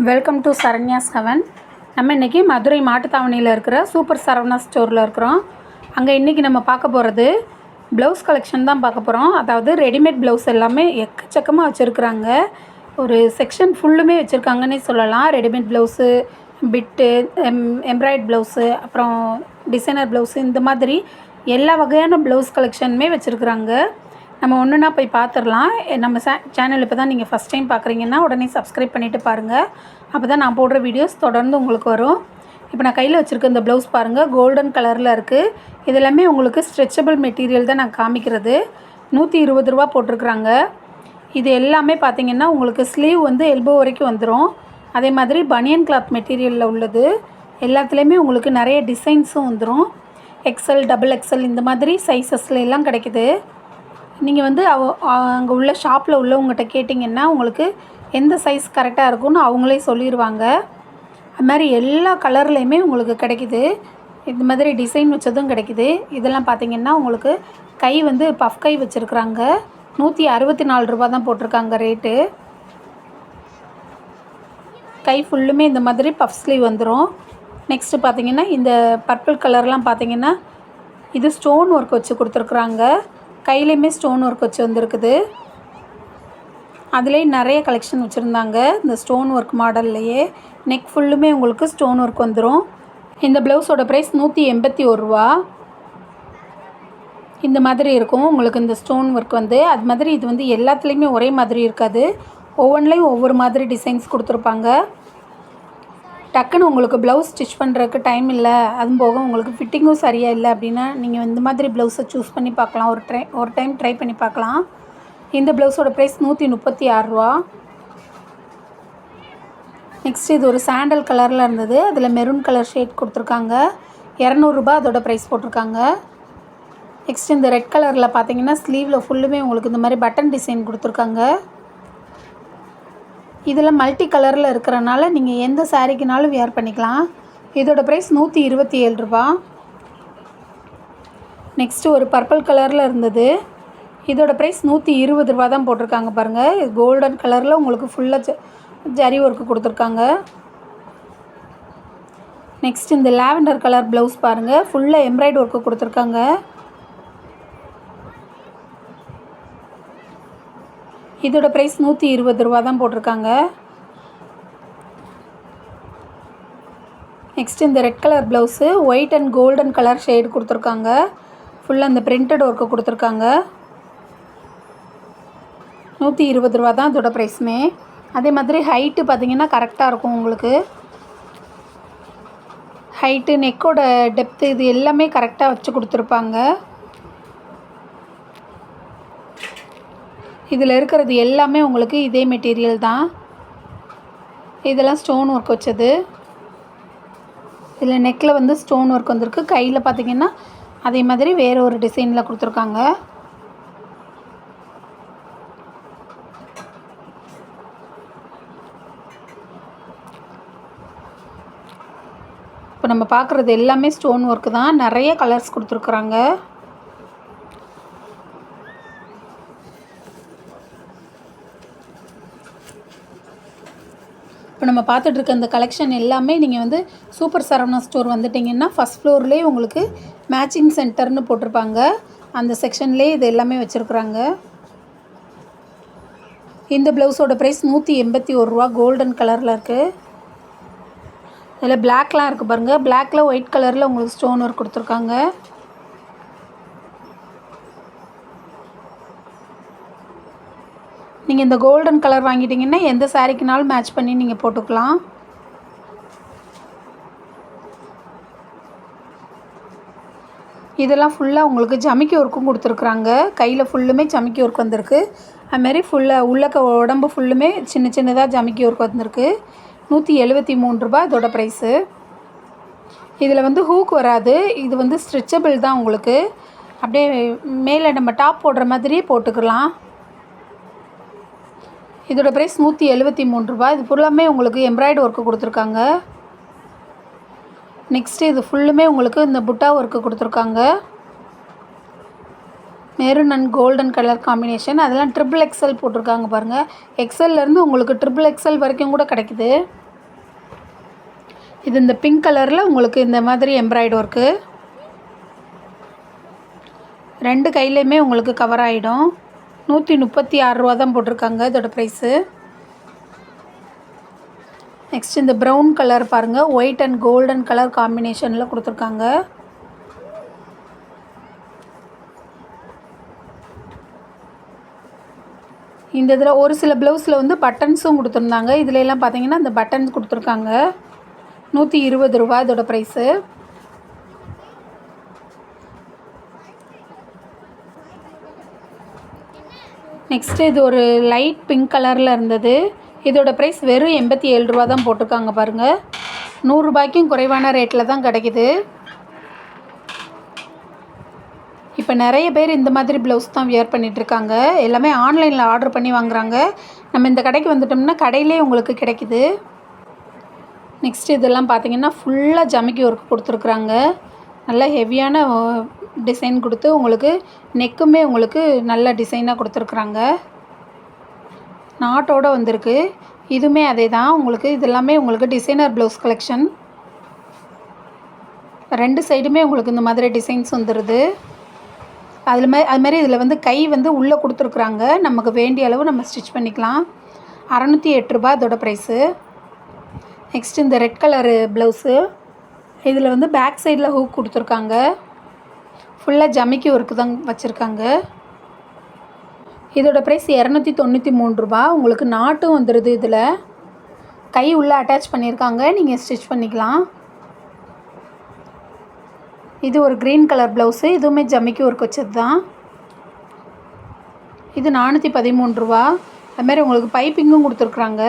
Welcome to Saranya seven. நம்ம இன்றைக்கி மதுரை மாட்டுத்தாவணியில் இருக்கிற சூப்பர் சரவணா ஸ்டோரில் இருக்கிறோம். அங்கே இன்றைக்கி நம்ம பார்க்க போகிறது ப்ளவுஸ் கலெக்ஷன் தான் பார்க்க போகிறோம். அதாவது ரெடிமேட் ப்ளவுஸ் எல்லாமே எக்கச்சக்கமாக வச்சுருக்குறாங்க. ஒரு செக்ஷன் ஃபுல்லுமே வச்சுருக்காங்கன்னே சொல்லலாம். ரெடிமேட் ப்ளவுஸு, பிட்டு, எம்ப்ராய்ட் ப்ளவுஸு, அப்புறம் டிசைனர் ப்ளவுஸு, இந்த மாதிரி எல்லா வகையான ப்ளவுஸ் கலெக்ஷனுமே வச்சுருக்குறாங்க. நம்ம ஒன்றுனா போய் பார்த்துடலாம். நம்ம சேனல் இப்போ தான் நீங்கள் ஃபஸ்ட் டைம் பார்க்குறீங்கன்னா உடனே சப்ஸ்கிரைப் பண்ணிவிட்டு பாருங்கள். அப்போ தான் நான் போடுற வீடியோஸ் தொடர்ந்து உங்களுக்கு வரும். இப்போ நான் கையில் வச்சுருக்க இந்த ப்ளவுஸ் பாருங்கள், கோல்டன் கலரில் இருக்குது. இது எல்லாமே உங்களுக்கு ஸ்ட்ரெச்சபிள் மெட்டீரியல் தான் நான் காமிக்கிறது. 120 ரூபா போட்டிருக்குறாங்க. இது எல்லாமே பார்த்திங்கன்னா உங்களுக்கு ஸ்லீவ் வந்து எல்போ வரைக்கும் வந்துடும். அதே மாதிரி பனியன் கிளாத் மெட்டீரியலில் உள்ளது. எல்லாத்துலேயுமே உங்களுக்கு நிறைய டிசைன்ஸும் வந்துடும். எக்ஸல், டபுள் எக்ஸல் இந்த மாதிரி சைஸஸில் எல்லாம் கிடைக்குது. நீங்கள் வந்து அங்கே உள்ள ஷாப்பில் உள்ளவங்ககிட்ட கேட்டிங்கன்னா உங்களுக்கு எந்த சைஸ் கரெக்டாக இருக்கும்னு அவங்களே சொல்லிடுவாங்க. அது மாதிரி எல்லா கலர்லேயுமே உங்களுக்கு கிடைக்கிது. இந்த மாதிரி டிசைன் வச்சதும் கிடைக்கிது. இதெல்லாம் பார்த்திங்கன்னா உங்களுக்கு கை வந்து பஃப் கை வச்சுருக்குறாங்க. 164 ரூபா தான் போட்டிருக்காங்க ரேட்டு. கை ஃபுல்லுமே இந்த மாதிரி பஃப் ஸ்லீவ் வந்துடும். நெக்ஸ்ட்டு பார்த்திங்கன்னா இந்த பர்பிள் கலர்லாம் பார்த்திங்கன்னா இது ஸ்டோன் ஒர்க் வச்சு கொடுத்துருக்குறாங்க. கையிலையுமே ஸ்டோன் ஒர்க் வச்சு வந்துருக்குது. அதுலேயே நிறைய கலெக்ஷன் வச்சுருந்தாங்க. இந்த ஸ்டோன் ஒர்க் மாடல்லையே நெக் ஃபுல்லுமே உங்களுக்கு ஸ்டோன் ஒர்க் வந்துடும். இந்த ப்ளவுஸோட ப்ரைஸ் 181 ரூபா. இந்த மாதிரி இருக்கும் உங்களுக்கு இந்த ஸ்டோன் ஒர்க் வந்து. அது மாதிரி இது வந்து எல்லாத்துலேயுமே ஒரே மாதிரி இருக்காது. ஒவ்வொன்றிலையும் ஒவ்வொரு மாதிரி டிசைன்ஸ் கொடுத்துருப்பாங்க. டக்குன்னு உங்களுக்கு ப்ளவுஸ் ஸ்டிச் பண்ணுறதுக்கு டைம் இல்லை, அதுவும் போக உங்களுக்கு ஃபிட்டிங்கும் சரியாக இல்லை அப்படின்னா நீங்கள் இந்த மாதிரி ப்ளவுஸை சூஸ் பண்ணி பார்க்கலாம். ஒரு டைம் ட்ரை பண்ணி பார்க்கலாம். இந்த ப்ளவுஸோட ப்ரைஸ் 136 ரூபா. நெக்ஸ்ட் இது ஒரு சாண்டல் கலரில் இருந்தது. அதில் மெரூன் கலர் ஷேட் கொடுத்துருக்காங்க. 200 ரூபா அதோட ப்ரைஸ் போட்டிருக்காங்க. நெக்ஸ்ட் இந்த ரெட் கலரில் பார்த்தீங்கன்னா ஸ்லீவில் ஃபுல்லுமே உங்களுக்கு இந்த மாதிரி பட்டன் டிசைன் கொடுத்துருக்காங்க. இதில் மல்டி கலரில் இருக்கிறனால நீங்கள் எந்த சாரீக்குனாலும் வியர் பண்ணிக்கலாம். இதோட ப்ரைஸ் 127 ரூபா. நெக்ஸ்ட்டு ஒரு பர்பிள் கலரில் இருந்தது. இதோட ப்ரைஸ் 120 ரூபா தான் போட்டிருக்காங்க பாருங்கள். கோல்டன் கலரில் உங்களுக்கு ஃபுல்லாக ஜரி ஒர்க்கு கொடுத்துருக்காங்க. நெக்ஸ்ட் இந்த லாவெண்டர் கலர் ப்ளவுஸ் பாருங்கள், ஃபுல்லாக எம்ப்ராய்டு ஒர்க்கு கொடுத்துருக்காங்க. இதோட ப்ரைஸ் 120 ரூபா தான் போட்டிருக்காங்க. நெக்ஸ்ட் இந்த red colour blouse white and golden colour shade கொடுத்துருக்காங்க. ஃபுல்லாக இந்த பிரிண்டட் ஒர்க்கு கொடுத்துருக்காங்க. 120 ரூபா தான் இதோட ப்ரைஸுமே. அதே மாதிரி ஹைட்டு பார்த்திங்கன்னா கரெக்டாக இருக்கும் உங்களுக்கு. ஹைட்டு, நெக்கோட டெப்த்து இது எல்லாமே கரெக்டாக வச்சு கொடுத்துருப்பாங்க. இதில் இருக்கிறது எல்லாமே உங்களுக்கு இதே மெட்டீரியல் தான். இதெல்லாம் ஸ்டோன் ஒர்க் வச்சது. இதில் நெக்கில் வந்து ஸ்டோன் ஒர்க் வந்திருக்கு. கையில் பார்த்திங்கன்னா அதே மாதிரி வேறு ஒரு டிசைனில் கொடுத்துருக்காங்க. இப்போ நம்ம பார்க்குறது எல்லாமே ஸ்டோன் ஒர்க்கு தான். நிறைய கலர்ஸ் கொடுத்துருக்குறாங்க. இப்போ நம்ம பார்த்துட்ருக்க இந்த கலெக்ஷன் எல்லாமே நீங்கள் வந்து சூப்பர் சரவணா ஸ்டோர் வந்துட்டிங்கன்னா ஃபஸ்ட் ஃப்ளோர்லேயே உங்களுக்கு மேட்சிங் சென்டர்னு போட்டிருப்பாங்க. அந்த செக்ஷன்லேயே இது எல்லாமே வச்சுருக்குறாங்க. இந்த ப்ளவுஸோட ப்ரைஸ் 181 ரூபா. கோல்டன் கலரில் இருக்குது. இதில் பிளாக்லாம் இருக்குது பாருங்கள். பிளாக்கில் ஒயிட் கலரில் உங்களுக்கு ஸ்டோன் ஒர்க் கொடுத்துருக்காங்க. நீங்கள் இந்த கோல்டன் கலர் வாங்கிட்டிங்கன்னா எந்த சாரீக்குனாலும் மேட்ச் பண்ணி நீங்கள் போட்டுக்கலாம். இதெல்லாம் ஃபுல்லாக உங்களுக்கு ஜமிக்கி ஒர்க்கும் கொடுத்துருக்குறாங்க. கையில் ஃபுல்லுமே ஜமிக்கி ஒர்க் வந்திருக்கு. அதுமாரி ஃபுல்லாக உள்ளக்க உடம்பு ஃபுல்லுமே சின்ன சின்னதாக ஜமிக்கி ஒர்க் வந்திருக்கு. 173 ரூபா இதோட ப்ரைஸு. இதில் வந்து ஹூக் வராது. இது வந்து ஸ்ட்ரெச்சபிள் தான் உங்களுக்கு. அப்படியே மேலே நம்ம டாப் போடுற மாதிரியே போட்டுக்கலாம். இதோட ப்ரைஸ் 173 ரூபா. இது ஃபுல்லாமே உங்களுக்கு எம்ப்ராய்டு ஒர்க்கு கொடுத்துருக்காங்க. நெக்ஸ்ட்டு இது ஃபுல்லுமே உங்களுக்கு இந்த புட்டா ஒர்க்கு கொடுத்துருக்காங்க. Maroon and golden colour combination. அதெல்லாம் ட்ரிபிள் எக்ஸல் போட்டிருக்காங்க பாருங்கள். எக்ஸல்லேருந்து உங்களுக்கு ட்ரிபிள் எக்ஸல் வரைக்கும் கூட கிடைக்குது. இது இந்த பிங்க் கலரில் உங்களுக்கு இந்த மாதிரி எம்ப்ராய்டு ஒர்க்கு. 2 கையிலையுமே உங்களுக்கு கவர் ஆகிடும். 136 ரூபா தான் போட்டிருக்காங்க இதோட ப்ரைஸு. நெக்ஸ்ட் இந்த ப்ரௌன் கலர் பாருங்கள், ஒயிட் அண்ட் கோல்டன் கலர் காம்பினேஷனில் கொடுத்துருக்காங்க. இந்த இதில் ஒரு சில ப்ளவுஸில் வந்து பட்டன்ஸும் கொடுத்துருந்தாங்க. இதில் எல்லாம் பார்த்தீங்கன்னா இந்த பட்டன்ஸ் கொடுத்துருக்காங்க. 120 ரூபா இதோட ப்ரைஸு. நெக்ஸ்ட்டு இது ஒரு லைட் பிங்க் கலரில் இருந்தது. இதோட ப்ரைஸ் வெறும் 87 ரூபா தான் போட்டிருக்காங்க பாருங்கள். 100 ரூபாய்க்கும் குறைவான ரேட்டில் தான் கிடைக்கிது. இப்போ நிறைய பேர் இந்த மாதிரி ப்ளவுஸ் தான் வியர் பண்ணிகிட்ருக்காங்க. எல்லாமே ஆன்லைனில் ஆர்டர் பண்ணி வாங்குகிறாங்க. நம்ம இந்த கடைக்கு வந்துட்டோம்னா கடையிலே உங்களுக்கு கிடைக்கிது. நெக்ஸ்ட் இதெல்லாம் பார்த்தீங்கன்னா ஃபுல்லாக ஜமிக்கி ஒர்க் கொடுத்துருக்குறாங்க. நல்லா ஹெவியான டிசைன் கொடுத்து உங்களுக்கு நெக்குமே உங்களுக்கு நல்ல டிசைனாக கொடுத்துருக்குறாங்க. நாட்டோடு வந்திருக்கு. இதுவுமே அதே தான் உங்களுக்கு. இதெல்லாமே உங்களுக்கு டிசைனர் ப்ளவுஸ் கலெக்ஷன். 2 சைடுமே உங்களுக்கு இந்த மாதிரி டிசைன்ஸ் வந்துடுது. அது மாதிரி இதில் வந்து கை வந்து உள்ளே கொடுத்துருக்குறாங்க. நமக்கு வேண்டிய அளவு நம்ம ஸ்டிச் பண்ணிக்கலாம். 608 ரூபா இதோட ப்ரைஸு. நெக்ஸ்ட் இந்த ரெட் கலரு ப்ளவுஸு. இதில் வந்து பேக் சைடில் ஹூக் கொடுத்துருக்காங்க. ஃபுல்லாக ஜமிக்கி ஒர்க்கு தான் வச்சுருக்காங்க. இதோட ப்ரைஸ் 293 ரூபா. உங்களுக்கு நாட்டும் வந்துடுது. இதில் கை உள்ளே அட்டாச் பண்ணியிருக்காங்க, நீங்கள் ஸ்டிச் பண்ணிக்கலாம். இது ஒரு க்ரீன் கலர் ப்ளவுஸு. இதுவுமே ஜமிக்கி ஒர்க் வச்சது தான். இது 413 ரூபா. அதுமாதிரி உங்களுக்கு பைப்பிங்கும் கொடுத்துருக்குறாங்க.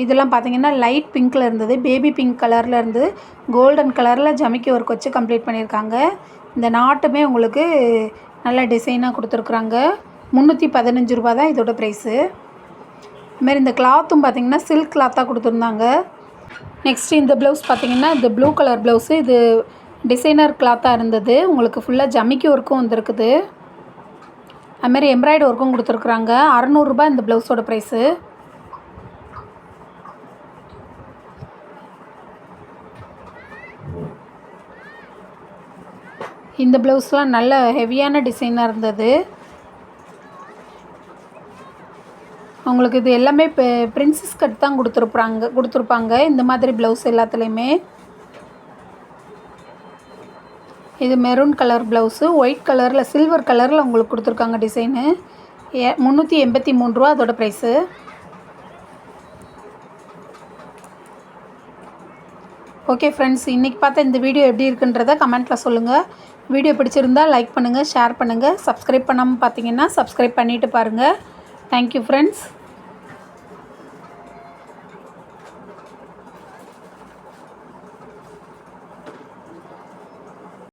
இதெல்லாம் பார்த்தீங்கன்னா லைட் பிங்க்கில் இருந்தது, பேபி பிங்க் கலரில் இருந்து கோல்டன் கலரில் ஜமிக்கி ஒர்க் வச்சு கம்ப்ளீட் பண்ணியிருக்காங்க. இந்த நாட்டுமே உங்களுக்கு நல்ல டிசைனாக கொடுத்துருக்குறாங்க. 315 ரூபா தான் இதோட ப்ரைஸு. அதுமாதிரி இந்த கிளாத்தும் பார்த்திங்கன்னா சில்க் கிளாத்தாக கொடுத்துருந்தாங்க. நெக்ஸ்ட்டு இந்த ப்ளவுஸ் பார்த்திங்கன்னா இந்த ப்ளூ கலர் ப்ளவுஸு. இது டிசைனர் கிளாத்தாக இருந்தது. உங்களுக்கு ஃபுல்லாக ஜமிக்கி ஒர்க்கும் வந்துருக்குது. அதுமாதிரி எம்ப்ராய்டு ஒர்க்கும் கொடுத்துருக்குறாங்க. 600 ரூபா இந்த ப்ளவுஸோட ப்ரைஸு. இந்த ப்ளவுஸ்லாம் நல்ல ஹெவியான டிசைனாக இருந்தது. உங்களுக்கு இது எல்லாமே இப்போ பிரின்சஸ் கட் தான் கொடுத்துருப்பாங்க இந்த மாதிரி ப்ளவுஸ் எல்லாத்துலேயுமே. இது மெரூன் கலர் ப்ளவுஸு. ஒயிட் கலரில் சில்வர் கலரில் உங்களுக்கு கொடுத்துருக்காங்க டிசைனு. 383 ரூபா அதோட ப்ரைஸு. ஓகே ஃப்ரெண்ட்ஸ், இன்றைக்கி பார்த்த இந்த வீடியோ எப்படி இருக்குன்றதை கமெண்ட்டில் சொல்லுங்கள். வீடியோ பிடிச்சிருந்தால் லைக் பண்ணுங்கள், ஷேர் பண்ணுங்கள். சப்ஸ்கிரைப் பண்ணாமல் பார்த்தீங்கன்னா சப்ஸ்கிரைப் பண்ணிவிட்டு பாருங்கள். Thank you friends.